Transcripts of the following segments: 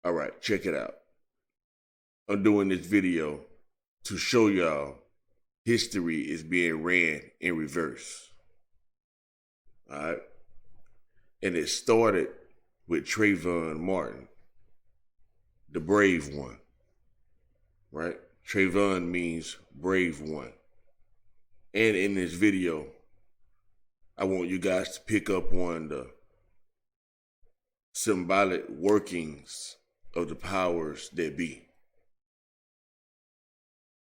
All right, check it out. I'm doing this video to show y'all history is being ran in reverse. All right. And it started with Trayvon Martin, the brave one, right? Trayvon means brave one. And in this video, I want you guys to pick up on the symbolic workings of the powers that be.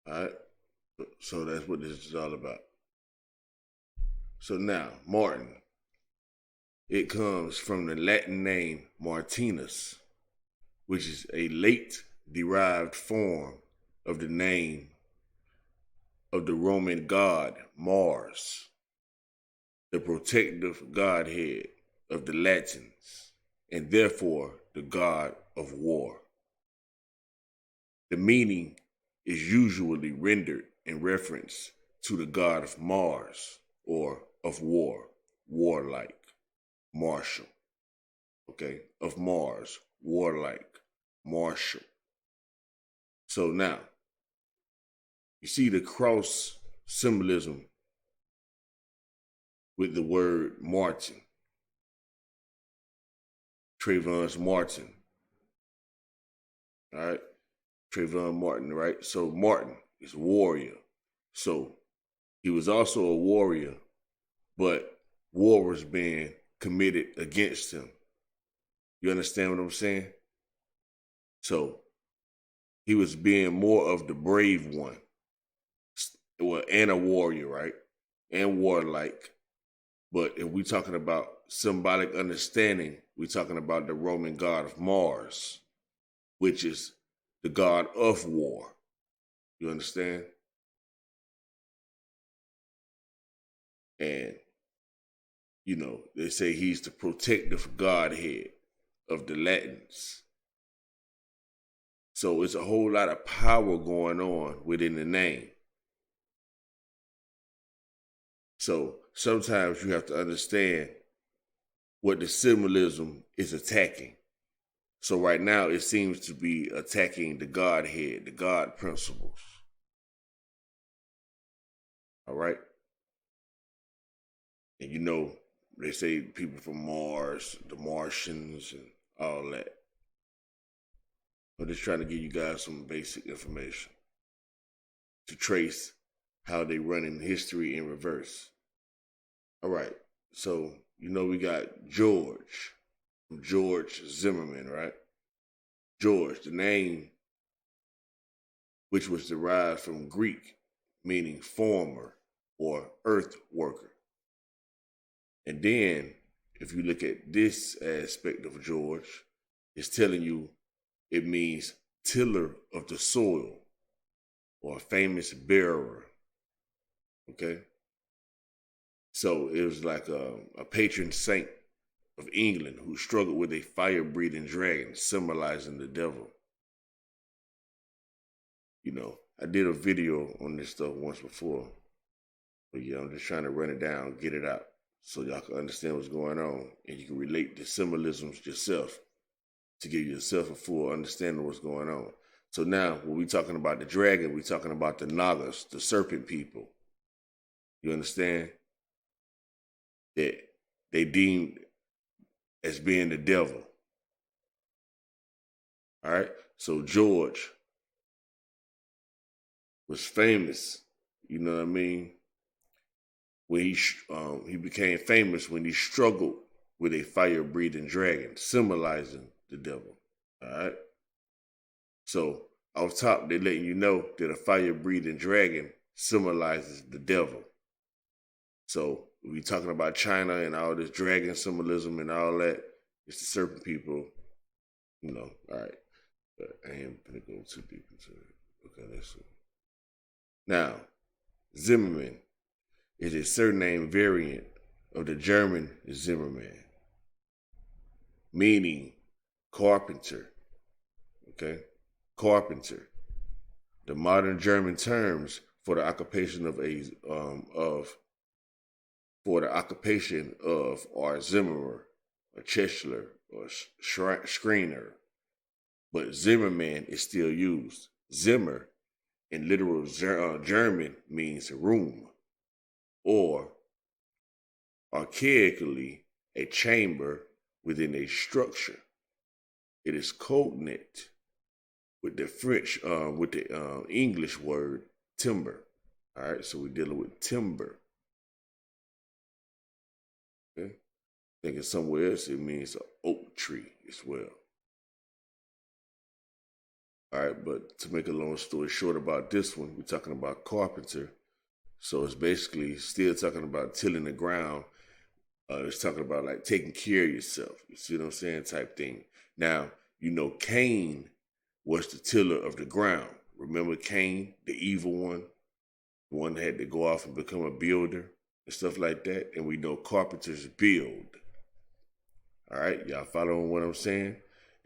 All right. So that's what this is all about. So now, Martin, it comes from the Latin name Martinus, which is a late derived form of the name of the Roman god Mars, the protective godhead of the Latins, and therefore the god of war. The meaning is usually rendered in reference to the god of Mars or of war, warlike, martial. Okay, of Mars, warlike, martial. So now, you see the cross symbolism with the word Martin. Trayvon's Martin. All right. Trayvon Martin, right? So Martin is warrior. So he was also a warrior, but war was being committed against him. You understand what I'm saying? So he was being more of the brave one. Well, and a warrior, right? And warlike. But if we're talking about symbolic understanding, we're talking about the Roman god of Mars, which is the god of war. You understand? And, they say he's the protective godhead of the Latins. So it's a whole lot of power going on within the name. So sometimes you have to understand what the symbolism is attacking. So right now it seems to be attacking the Godhead, the God principles. All right? And they say people from Mars, the Martians, and all that. I'm just trying to give you guys some basic information to trace how they run in history in reverse. All right. So, we got George Zimmerman, right? George, the name, which was derived from Greek, meaning former or earth worker. And then, if you look at this aspect of George, it's telling you it means tiller of the soil or famous bearer. Okay? So it was like a patron saint of England who struggled with a fire-breathing dragon symbolizing the devil. I did a video on this stuff once before. But yeah, I'm just trying to run it down, get it out, so y'all can understand what's going on. And you can relate the symbolisms yourself to give yourself a full understanding of what's going on. So now, when we're talking about the dragon, we're talking about the Nagas, the serpent people. You understand? That they deemed as being the devil. All right? So George was famous, you know what I mean? When he became famous when he struggled with a fire-breathing dragon, symbolizing the devil. All right? So off top, they're letting you know that a fire-breathing dragon symbolizes the devil. So we talking about China and all this dragon symbolism and all that. It's the serpent people, all right. But I ain't gonna go too deep into it. Okay, let's see. Now, Zimmerman is a surname variant of the German Zimmermann, meaning carpenter. Okay, carpenter. The modern German terms for the occupation of are Zimmerer, or Cheshler, or Schriner. but Zimmerman is still used. Zimmer in literal German means room, or archaically a chamber within a structure. It is cognate with the French, with the English word timber. All right, so we're dealing with timber. Okay, thinking somewhere else it means an oak tree as well. All right, but to make a long story short about this one, we're talking about carpenter. So it's basically still talking about tilling the ground. It's talking about like taking care of yourself. You see what I'm saying? Type thing. Now, Cain was the tiller of the ground. Remember Cain, the evil one? The one that had to go off and become a builder and stuff like that. And we know carpenters build. All right, y'all following what I'm saying?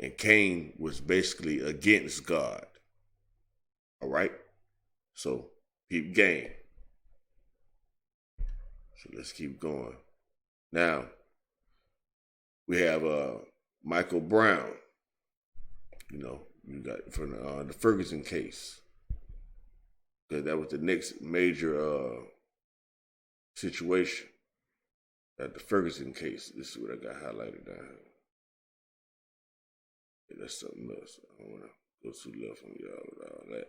And Cain was basically against God. All right? So, keep game. So let's keep going. Now, we have Michael Brown. You got from the Ferguson case. Because that was the next major situation. At the Ferguson case. This is what I got highlighted down here. Yeah, that's something else. I don't want to go too left on y'all with all that.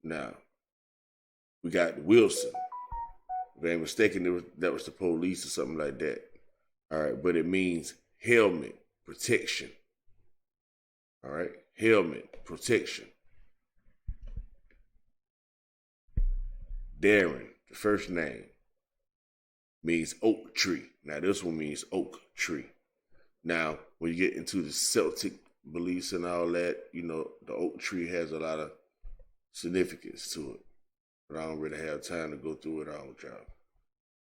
Now, we got Wilson. If I ain't mistaken, that was the police or something like that. All right, but it means helmet, protection. All right, helmet, protection. Darren, the first name, means oak tree. Now, this one means oak tree. Now, when you get into the Celtic beliefs and all that, the oak tree has a lot of significance to it. But I don't really have time to go through it all with y'all.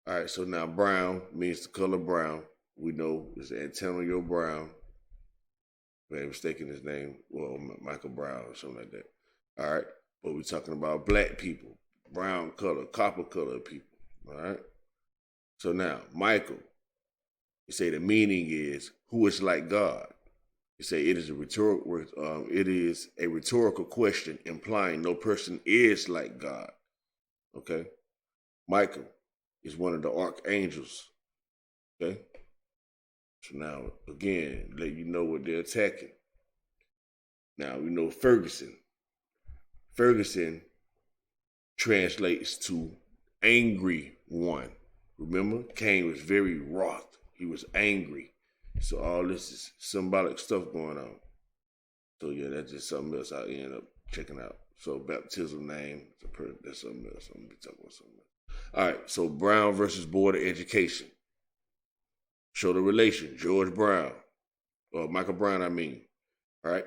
All right, so now brown means the color brown. We know it's Antonio Brown. If I'm mistaken his name, well, Michael Brown or something like that. All right, but we're talking about black people, brown color, copper color people. All right. So now, Michael, you say the meaning is who is like God. You say it is a rhetorical question implying no person is like God. Okay, Michael is one of the archangels. Okay, so now again, let you know what they're attacking. Now we know Ferguson. Ferguson translates to angry one. Remember, Cain was very wroth. He was angry. So all this is symbolic stuff going on. So yeah, that's just something else I end up checking out. So baptism name, that's something else. I'm gonna be talking about something else. All right, so Brown versus Board of Education. Show the relation. George Brown, or Michael Brown, I mean. All right.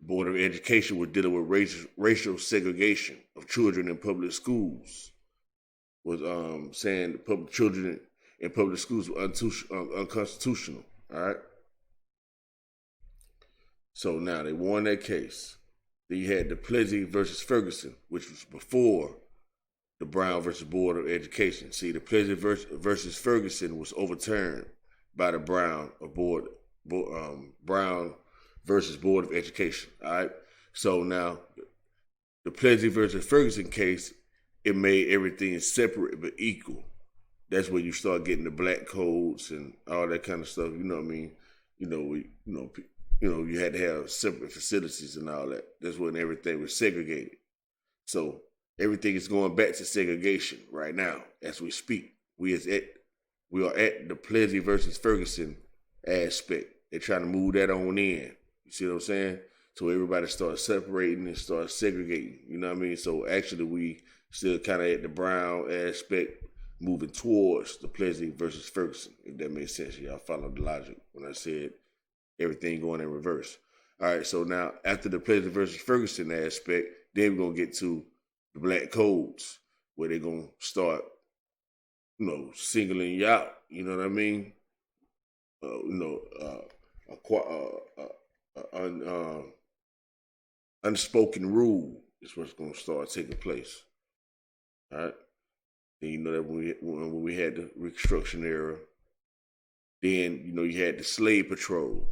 Board of Education was dealing with racial segregation of children in public schools. Was saying public children in public schools were unconstitutional. All right. So now they won that case. Then you had the Plessy versus Ferguson, which was before the Brown versus Board of Education. See, the Plessy versus Ferguson was overturned by the Brown versus Board of Education. All right. So now the Plessy versus Ferguson case, it made everything separate but equal. That's where you start getting the black codes and all that kind of stuff. You know what I mean? You had to have separate facilities and all that. That's when everything was segregated. So everything is going back to segregation right now as we speak. We are at the Plessy versus Ferguson aspect. They're trying to move that on in. You see what I'm saying? So everybody starts separating and starts segregating. You know what I mean? So actually we still kind of at the Brown aspect, moving towards the Plessy versus Ferguson, if that makes sense. Y'all follow the logic when I said everything going in reverse. All right, so now after the Plessy versus Ferguson aspect, then we're going to get to the black codes, where they're going to start, singling you out. You know what I mean? Unspoken rule is what's going to start taking place. All right. Then you know that when we had the Reconstruction era, Then, you had the slave patrol,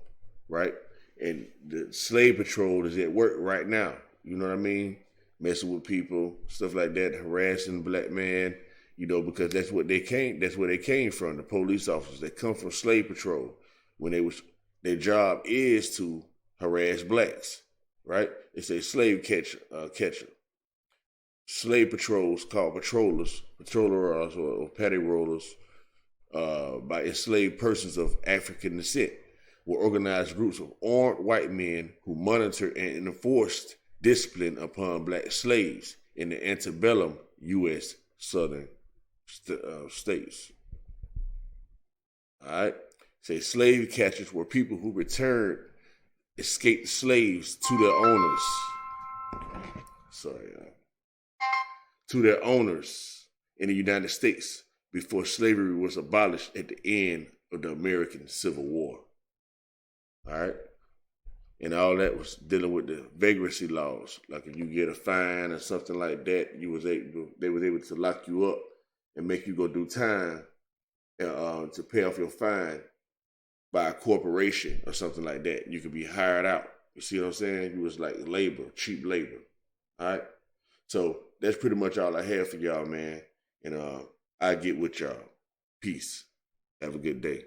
right? And the slave patrol is at work right now. You know what I mean? Messing with people, stuff like that, harassing black men, because that's where they came from, the police officers that come from slave patrol. Their job is to harass blacks, right? It's a slave catcher. Slave patrols called patrollers or patty rollers, by enslaved persons of African descent, were organized groups of armed white men who monitored and enforced discipline upon black slaves in the antebellum U.S. southern states. All right? Say slave catchers were people who returned escaped slaves to their owners. To their owners in the United States before slavery was abolished at the end of the American Civil War. All right? And all that was dealing with the vagrancy laws. Like if you get a fine or something like that, they was able to lock you up and make you go do time to pay off your fine by a corporation or something like that. You could be hired out. You see what I'm saying? You was like labor, cheap labor. All right? So that's pretty much all I have for y'all, man. And I get with y'all. Peace. Have a good day.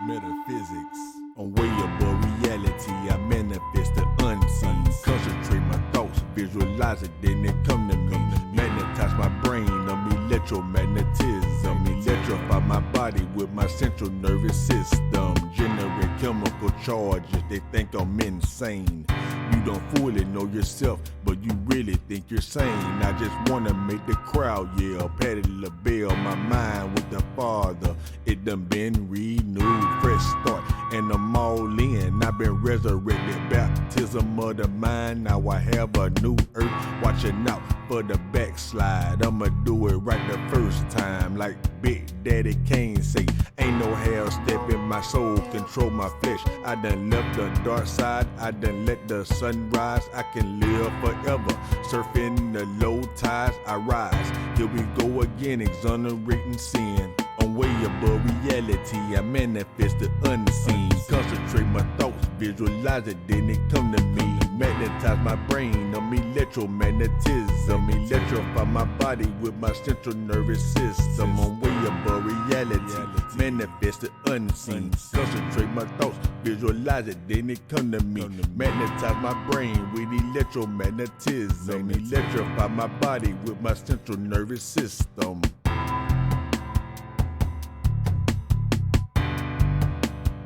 Metaphysics, I'm way above reality. I manifest the unseen. Concentrate my thoughts, visualize it, then it come to me. Magnetize my brain, I'm electromagnetism. Electrify my body with my central nervous system. Generate chemical charges, they think I'm insane. You don't fully know yourself, but you really think you're sane. I just wanna make the crowd yell, Patty LaBelle, my mind with the Father. It done been renewed, fresh start, and I'm all in. I've been resurrected, baptism of the mind. Now I have a new earth, watching out for the backslide. I'ma do it right the first time, like Big Daddy Kane say. Ain't no hell step in my soul, control my flesh. I done left the dark side, I done let the sun rise. I can live forever, surfing the low tides, I rise. Here we go again, exonerating sin. I'm way above reality, I manifest the unseen. Concentrate my thoughts, visualize it, then it come to me. Magnetize my brain, I'm electromagnetism. Electrify my body with my central nervous system. I'm way above reality, manifest the unseen. Concentrate my thoughts, visualize it, then it come to me. Magnetize my brain with electromagnetism. Electrify my body with my central nervous system.